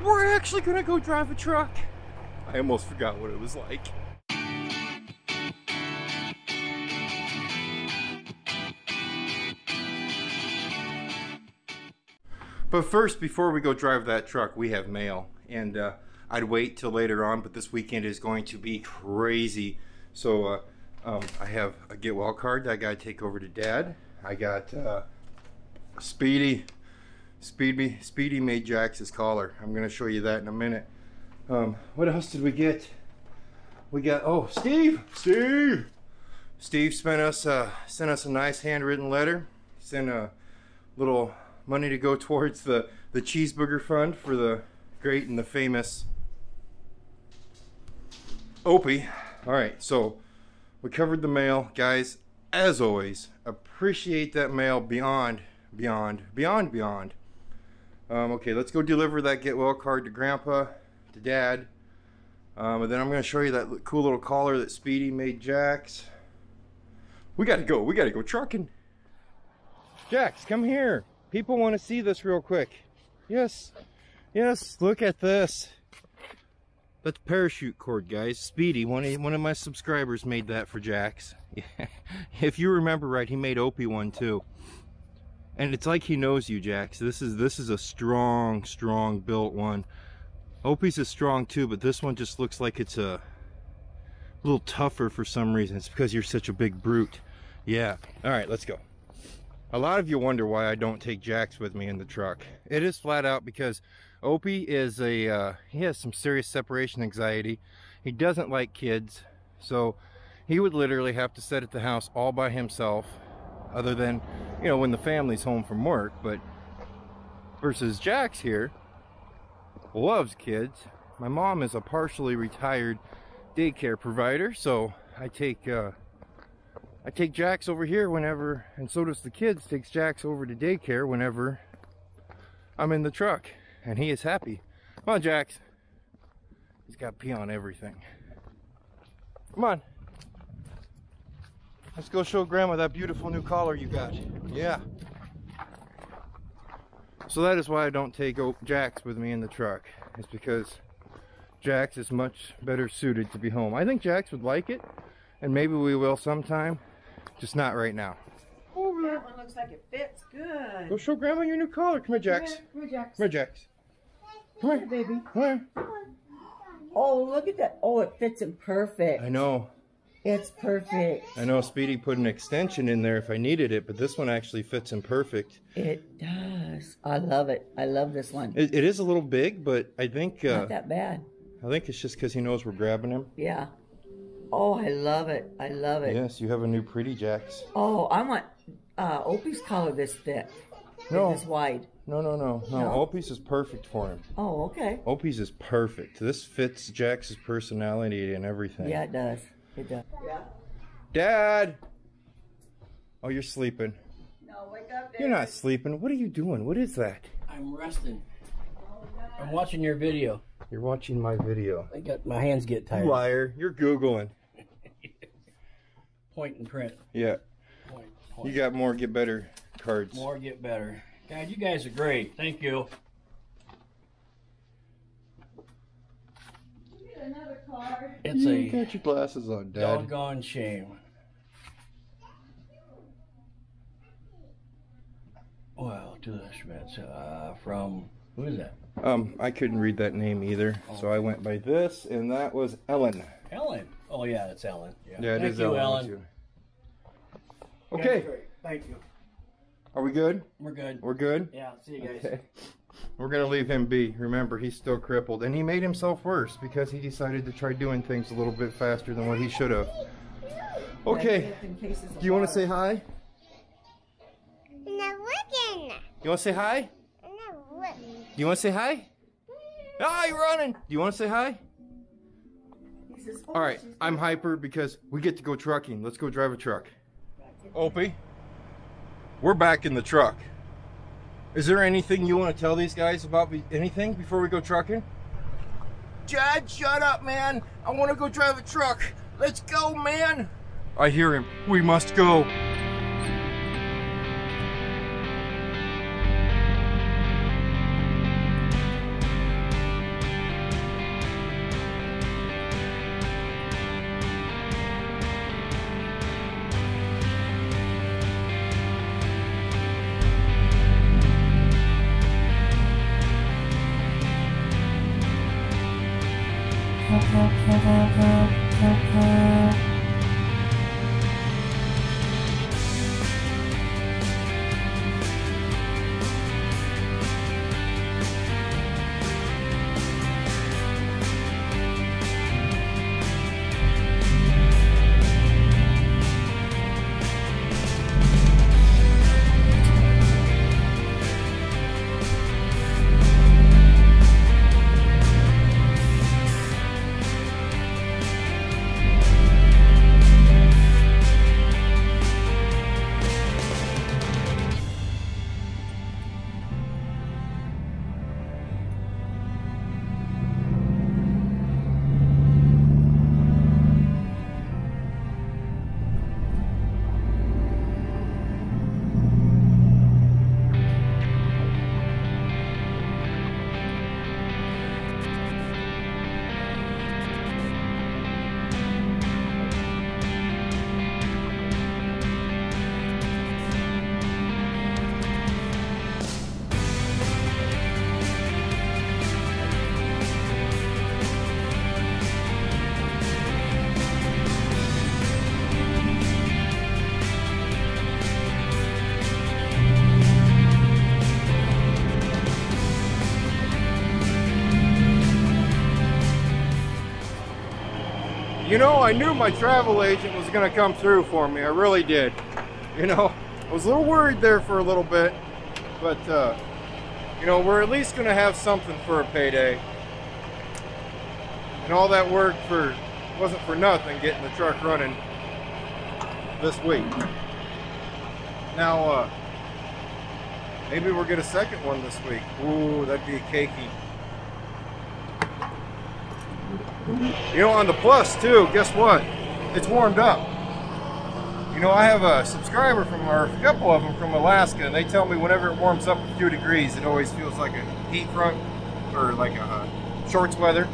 We're actually gonna go drive a truck. I almost forgot what it was like. But first, before we go drive that truck, we have mail. And I'd wait till later on, but this weekend is going to be crazy. So I have a get well card that I gotta take over to Dad. I got Speedy made Jax's collar. I'm gonna show you that in a minute. What else did we get? We got, oh, Steve sent us a nice handwritten letter. Sent a little money to go towards the cheeseburger fund for the great and the famous Opie. All right, so we covered the mail, guys. As always, appreciate that mail beyond. Okay, let's go deliver that get well card to Grandpa, to Dad, and then I'm going to show you that cool little collar that Speedy made Jax. We gotta go trucking. Jax, come here. People want to see this real quick. Yes, look at this. That's parachute cord, guys. Speedy, one of my subscribers made that for Jax. If you remember right, he made Opie one too. And it's like he knows you, Jax. This is a strong built one. Opie's is strong too, but this one just looks like it's a little tougher for some reason. It's because you're such a big brute. Yeah. All right, let's go. A lot of you wonder why I don't take Jax with me in the truck. It is flat out because Opie is he has some serious separation anxiety. He doesn't like kids, so he would literally have to sit at the house all by himself, other than, you know, when the family's home from work. But versus Jax here, loves kids. My mom is a partially retired daycare provider, so I take Jax over here whenever, and so does the kids, takes Jax over to daycare whenever I'm in the truck, and he is happy. Come on, Jax. He's got pee on everything. Come on. Let's go show Grandma that beautiful new collar you got. Yeah. So that is why I don't take Jax with me in the truck. It's because Jax is much better suited to be home. I think Jax would like it, and maybe we will sometime. Just not right now. Over there. That one looks like it fits good. Go show Grandma your new collar. Come here, Jax. Come here, Jax. Come here, Jax. Come here, baby. Come here. Oh, look at that. Oh, it fits him perfect. I know. It's perfect. I know Speedy put an extension in there if I needed it, but this one actually fits him perfect. It does. I love it. I love this one. It is a little big, but I think... not that bad. I think it's just because he knows we're grabbing him. Yeah. Oh, I love it. I love it. Yes, you have a new pretty Jax. Oh, I want Opie's collar this thick. No. This wide. No. Opie's is perfect for him. Oh, okay. Opie's is perfect. This fits Jax's personality and everything. Yeah, it does. It does. Yeah. Dad! Oh, you're sleeping. No, wake up, Dad. You're not sleeping. What are you doing? What is that? I'm resting. I'm watching your video. You're watching my video. My hands get tired. Liar. You're Googling. Point and print. Yeah. Point. You got more Get Better cards. More Get Better. God, you guys are great. Thank you. Another card. It's You got your glasses on, Dad. doggone shame. Well, to the Schmidts, from, who is that? I couldn't read that name either, so I went by this, and that was Ellen. Ellen. Oh yeah, that's Ellen. Yeah, it is Ellen. Too. Okay. Great. Thank you. Are we good? We're good. We're good? Yeah, see you guys. Okay. We're going to leave him be. Remember, he's still crippled, and he made himself worse because he decided to try doing things a little bit faster than what he should have. Okay. Do you want to say hi? No, looking. You want to say hi? No, look. Do you want to say hi? Ah, you're running. Do you want to say hi? All right, I'm hyper because we get to go trucking. Let's go drive a truck. Opie, we're back in the truck. Is there anything you want to tell these guys about anything before we go trucking? Chad, shut up, man. I want to go drive a truck. Let's go, man. I hear him. We must go. You know, I knew my travel agent was going to come through for me. I really did. You know, I was a little worried there for a little bit, but, you know, we're at least going to have something for a payday. And all that work wasn't for nothing, getting the truck running this week. Now, maybe we'll get a second one this week. Ooh, that'd be a cakey. You know, on the Plus too, guess what? It's warmed up. You know, I have a subscriber or a couple of them from Alaska, and they tell me whenever it warms up a few degrees, it always feels like a heat front or like a shorts weather.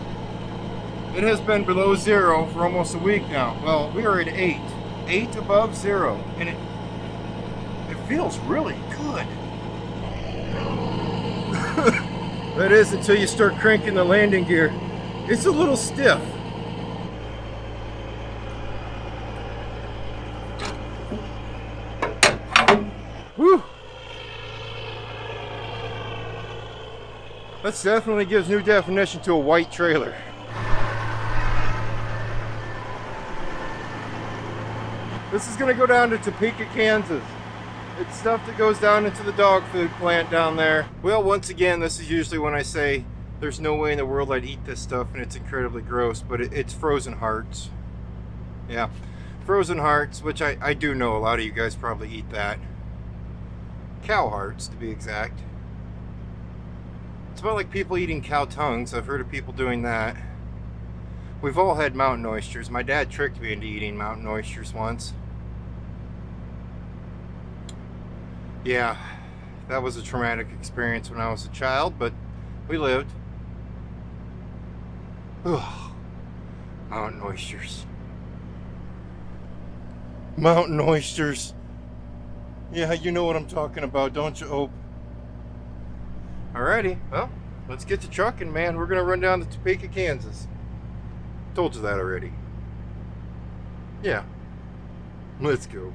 It has been below zero for almost a week now. Well, we are at 8 above zero, and it feels really good. That is until you start cranking the landing gear. It's a little stiff. Whew. That definitely gives new definition to a white trailer. This is going to go down to Topeka, Kansas. It's stuff that goes down into the dog food plant down there. Well, once again, this is usually when I say there's no way in the world I'd eat this stuff and it's incredibly gross, but it's frozen hearts. Yeah, frozen hearts, which I do know a lot of you guys probably eat that. Cow hearts, to be exact. It's about like people eating cow tongues. I've heard of people doing that. We've all had mountain oysters. My dad tricked me into eating mountain oysters once. Yeah, that was a traumatic experience when I was a child, but we lived. Ugh. Mountain oysters. Mountain oysters. Yeah, you know what I'm talking about, don't you, Ope? Alrighty, well, let's get to trucking, man. We're gonna run down to Topeka, Kansas. Told you that already. Yeah. Let's go.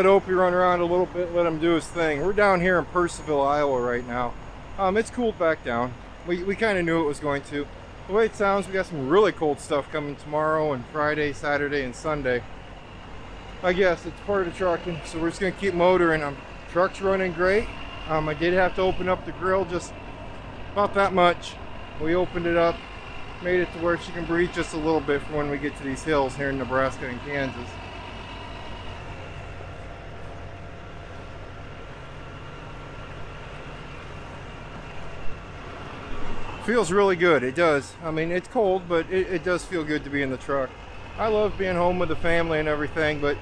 let Opie run around a little bit, let him do his thing. We're down here in Purcellville, Iowa right now. It's cooled back down. We kind of knew it was going to. The way it sounds, we got some really cold stuff coming tomorrow and Friday, Saturday, and Sunday. I guess it's part of the trucking, so we're just gonna keep motoring. Truck's running great. I did have to open up the grill just about that much. We opened it up, made it to where she can breathe just a little bit for when we get to these hills here in Nebraska and Kansas. Feels really good, it does. I mean, it's cold, but it does feel good to be in the truck. I love being home with the family and everything, but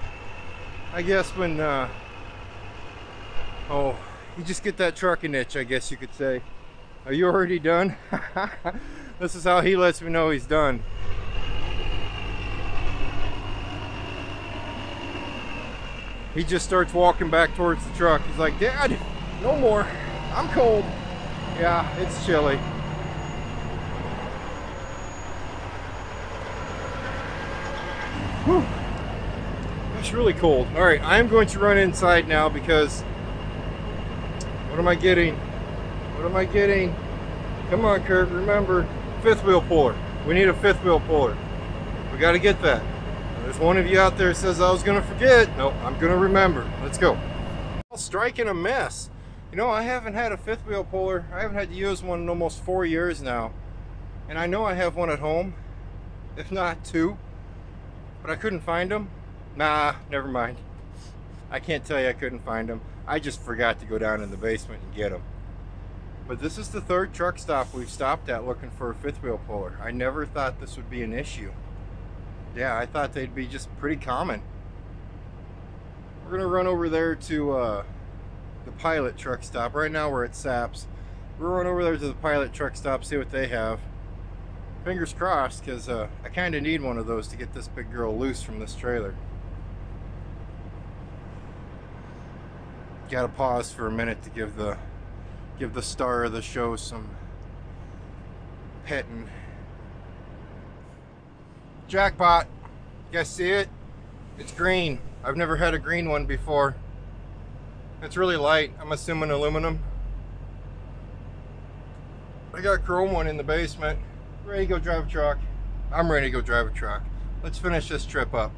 I guess when, you just get that trucking itch, I guess you could say. Are you already done? This is how he lets me know he's done. He just starts walking back towards the truck. He's like, Dad, no more. I'm cold. Yeah, it's chilly. Whew. It's really cold. All right, I'm going to run inside now because what am I getting? What am I getting? Come on, Kurt, remember, fifth wheel puller. We need a fifth wheel puller. We got to get that. There's one of you out there that says I was going to forget. No, I'm going to remember. Let's go. Striking a mess. You know, I haven't had a fifth wheel puller. I haven't had to use one in almost 4 years now. And I know I have one at home, if not two. But I couldn't find them. Nah, never mind. I can't tell you I couldn't find them. I just forgot to go down in the basement and get them. But this is the third truck stop we've stopped at looking for a fifth wheel puller. I never thought this would be an issue. Yeah, I thought they'd be just pretty common. We're gonna run over there to the Pilot truck stop. Right now we're at Saps. We'll run over there to the Pilot truck stop, see what they have. Fingers crossed, because I kind of need one of those to get this big girl loose from this trailer. Gotta pause for a minute to give the star of the show some petting. Jackpot. You guys see it? It's green. I've never had a green one before. It's really light. I'm assuming aluminum. I got a chrome one in the basement. Ready to go drive a truck. I'm ready to go drive a truck. Let's finish this trip up.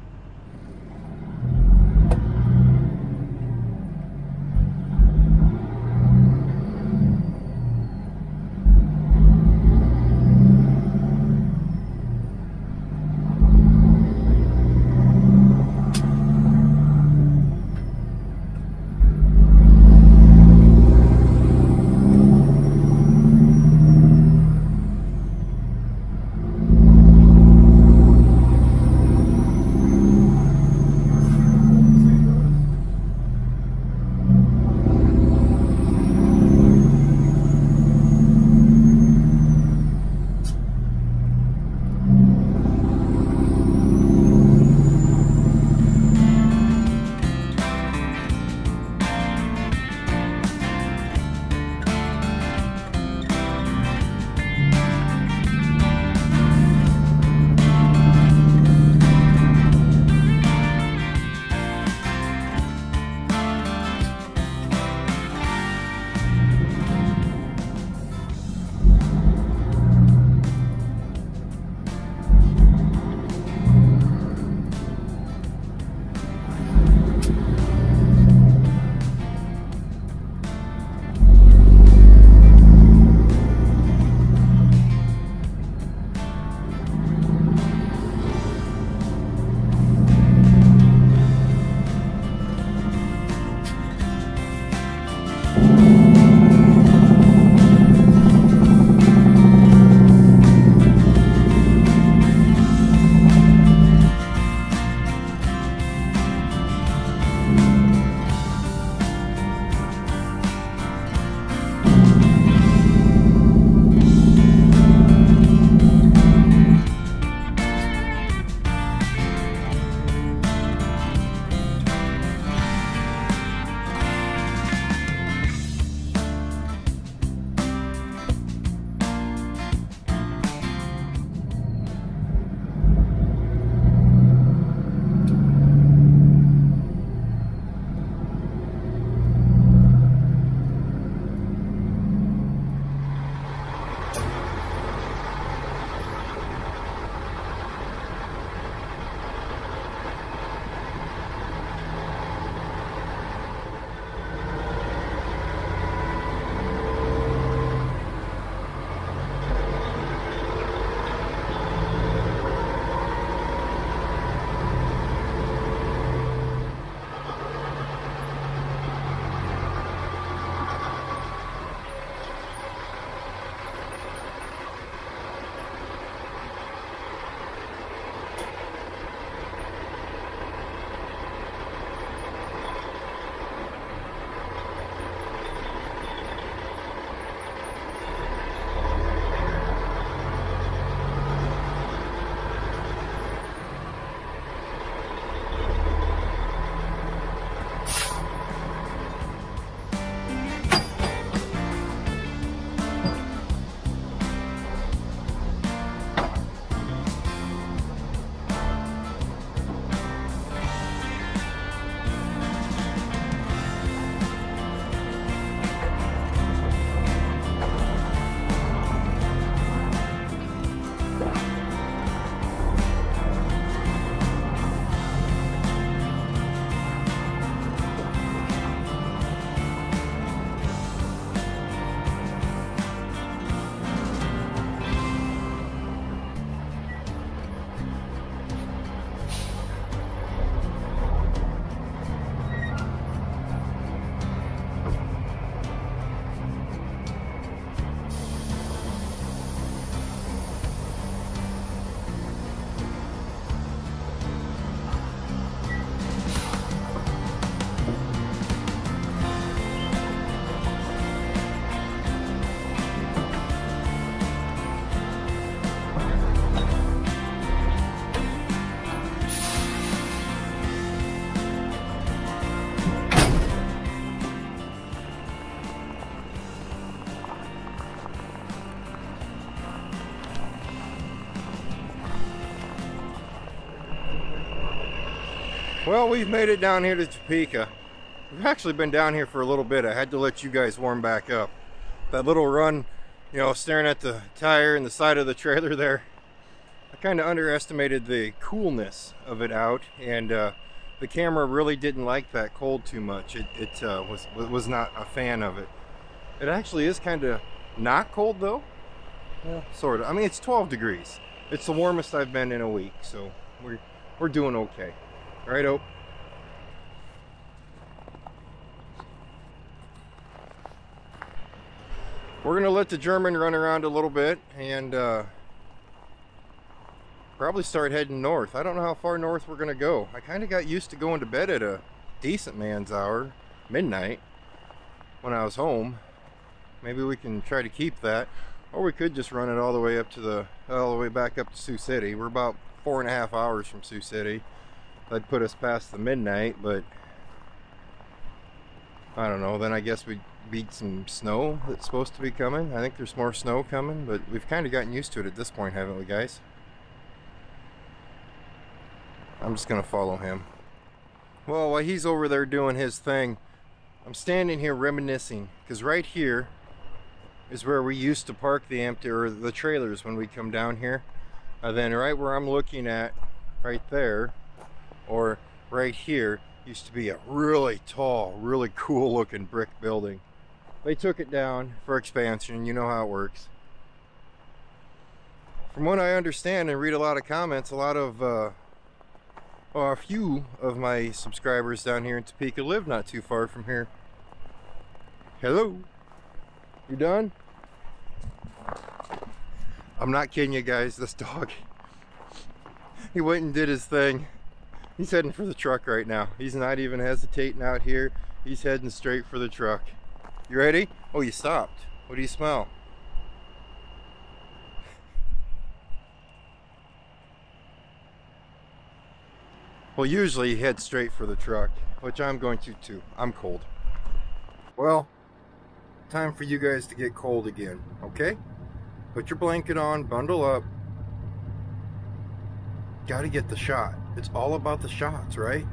Well, we've made it down here to Topeka. We've actually been down here for a little bit. I had to let you guys warm back up. That little run, you know, staring at the tire and the side of the trailer there, I kind of underestimated the coolness of it out, and the camera really didn't like that cold too much. It was not a fan of it. It actually is kind of not cold though. Well, sort of. I mean, it's 12 degrees. It's the warmest I've been in a week, so we're doing okay. Right, Ope? We're gonna let the German run around a little bit and probably start heading north. I don't know how far north we're gonna go. I kind of got used to going to bed at a decent man's hour, midnight, when I was home. Maybe we can try to keep that, or we could just run it all the way back up to Sioux City. We're about 4.5 hours from Sioux City. That'd put us past the midnight, but I don't know. Then I guess we'd beat some snow that's supposed to be coming. I think there's more snow coming, but we've kind of gotten used to it at this point, haven't we, guys? I'm just gonna follow him. Well, while he's over there doing his thing, I'm standing here reminiscing, because right here is where we used to park the trailers when we come down here. And then right where I'm looking at, right there, or right here, used to be a really tall, really cool looking brick building. They took it down for expansion. You know how it works. From what I understand and read a lot of comments, a few of my subscribers down here in Topeka live not too far from here. Hello? You done? I'm not kidding you guys, this dog. He went and did his thing. He's heading for the truck right now. He's not even hesitating out here. He's heading straight for the truck. You ready? Oh, you stopped. What do you smell? Well, usually he heads straight for the truck, which I'm going to too. I'm cold. Well, time for you guys to get cold again, okay? Put your blanket on, bundle up. Gotta get the shot. It's all about the shots, right?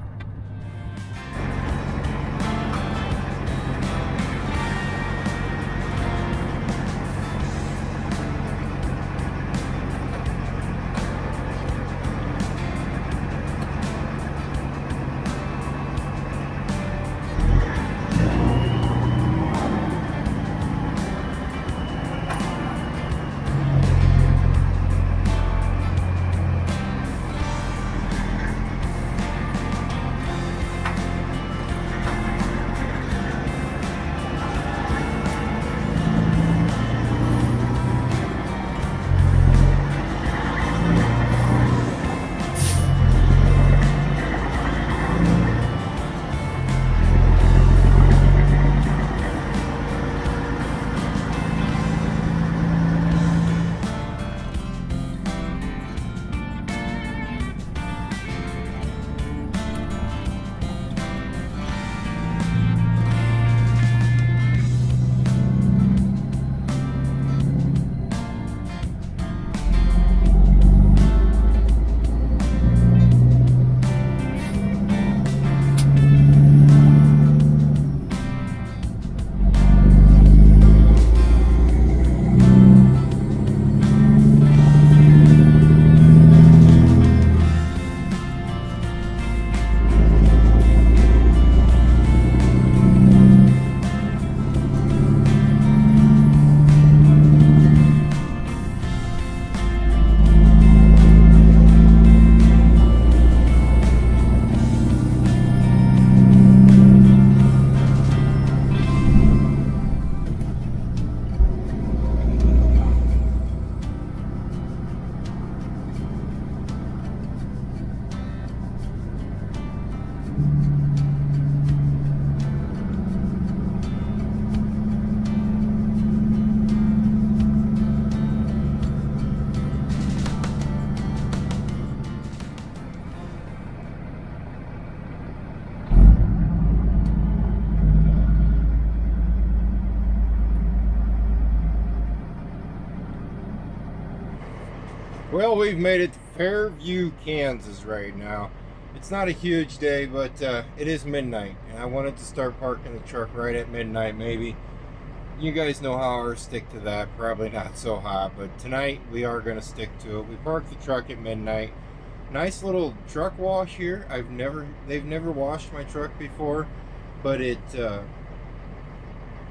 Well, we've made it to Fairview, Kansas right now. It's not a huge day, but it is midnight, and I wanted to start parking the truck right at midnight. Maybe you guys know how ours stick to that. Probably not so hot, but tonight we are going to stick to it. We parked the truck at midnight. Nice little truck wash here. They've never washed my truck before, but it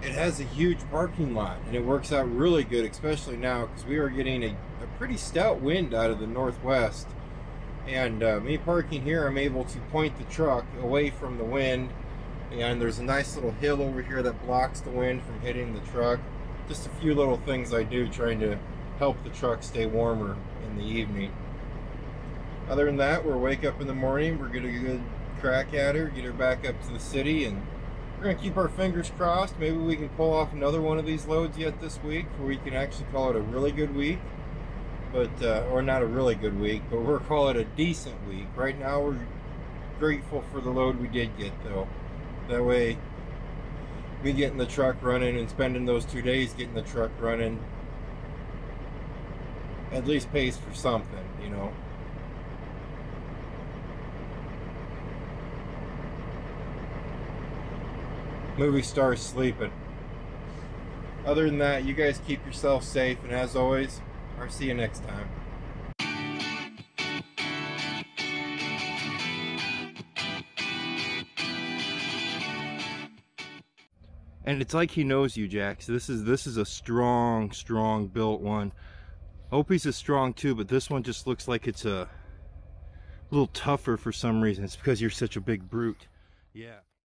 has a huge parking lot, and it works out really good, especially now because we are getting a pretty stout wind out of the northwest. And me parking here, I'm able to point the truck away from the wind, and there's a nice little hill over here that blocks the wind from hitting the truck. Just a few little things I do trying to help the truck stay warmer in the evening. Other than that, we'll wake up in the morning, we're gonna get a good crack at her, get her back up to the city, and we're gonna keep our fingers crossed. Maybe we can pull off another one of these loads yet this week, where we can actually call it a really good week. But or not a really good week, but we'll call it a decent week. Right now we're grateful for the load we did get, though. That way me getting the truck running and spending those 2 days getting the truck running at least pays for something, you know. Movie star's sleeping. Other than that, you guys keep yourself safe, and as always, I'll see you next time. And it's like he knows you, Jax. This is a strong built one. Opie's is strong too, but this one just looks like it's a little tougher for some reason. It's because you're such a big brute. Yeah.